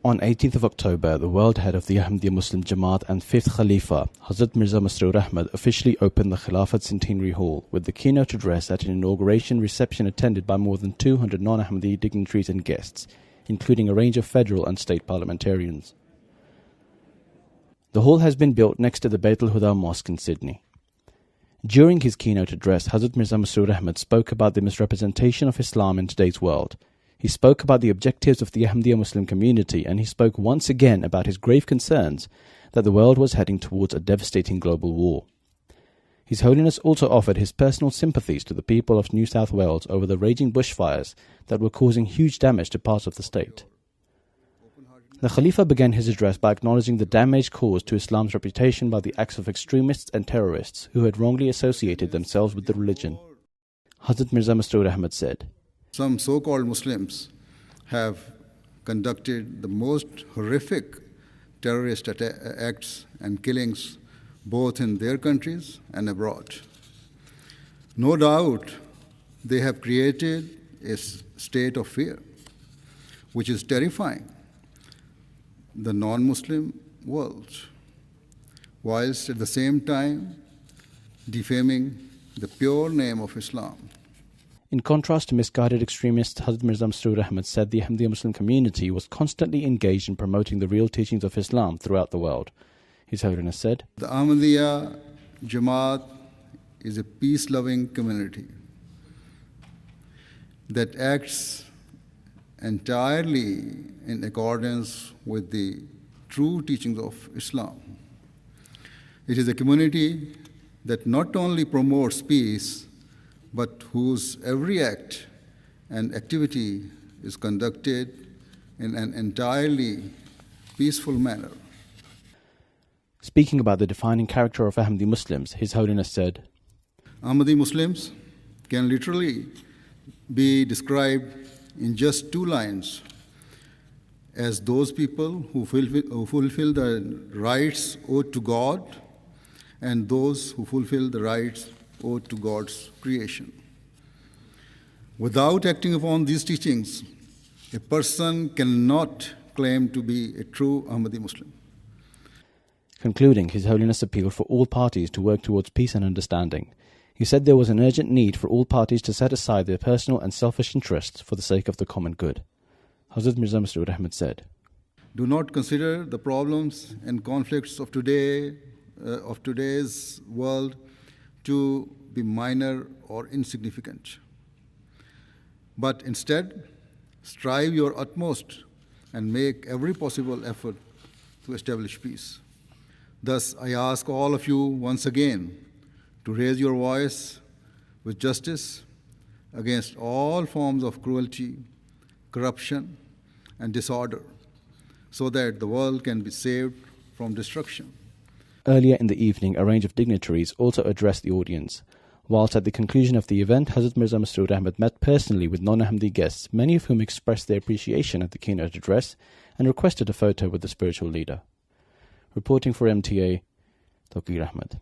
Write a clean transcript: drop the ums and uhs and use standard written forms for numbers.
On 18th of October, the world head of the Ahmadiyya Muslim Jamaat and 5th Khalifa, Hazrat Mirza Masroor Ahmad, officially opened the Khilafat Centenary Hall with the keynote address at an inauguration reception attended by more than 200 non-Ahmadi dignitaries and guests, including a range of federal and state parliamentarians. The hall has been built next to the Beit al-Huda Mosque in Sydney. During his keynote address, Hazrat Mirza Masroor Ahmad spoke about the misrepresentation of Islam in today's world. He spoke about the objectives of the Ahmadiyya Muslim community, and he spoke once again about his grave concerns that the world was heading towards a devastating global war. His Holiness also offered his personal sympathies to the people of New South Wales over the raging bushfires that were causing huge damage to parts of the state. The Khalifa began his address by acknowledging the damage caused to Islam's reputation by the acts of extremists and terrorists who had wrongly associated themselves with the religion. Hazrat Mirza Masroor Ahmad said, "Some so-called Muslims have conducted the most horrific terrorist acts and killings both in their countries and abroad. No doubt they have created a state of fear, which is terrifying the non-Muslim world, whilst at the same time defaming the pure name of Islam." In contrast to misguided extremists, Hazrat Mirza Masroor Ahmad said the Ahmadiyya Muslim community was constantly engaged in promoting the real teachings of Islam throughout the world. His Holiness said, "The Ahmadiyya Jamaat is a peace-loving community that acts entirely in accordance with the true teachings of Islam. It is a community that not only promotes peace, but whose every act and activity is conducted in an entirely peaceful manner." Speaking about the defining character of Ahmadi Muslims, His Holiness said, "Ahmadi Muslims can literally be described in just two lines as those people who fulfill the rights owed to God and those who fulfill the rights owed to God's creation. Without acting upon these teachings, a person cannot claim to be a true Ahmadi Muslim." Concluding, His Holiness appealed for all parties to work towards peace and understanding. He said there was an urgent need for all parties to set aside their personal and selfish interests for the sake of the common good. Hazrat Mirza Masroor Ahmad said, "Do not consider the problems and conflicts of today's world to be minor or insignificant, but instead strive your utmost and make every possible effort to establish peace. Thus, I ask all of you once again to raise your voice with justice against all forms of cruelty, corruption, and disorder, so that the world can be saved from destruction." Earlier in the evening, a range of dignitaries also addressed the audience. Whilst at the conclusion of the event, Hazrat Mirza Masroor Ahmad met personally with non-Ahmadi guests, many of whom expressed their appreciation at the keynote address and requested a photo with the spiritual leader. Reporting for MTA, Tawqir Ahmad.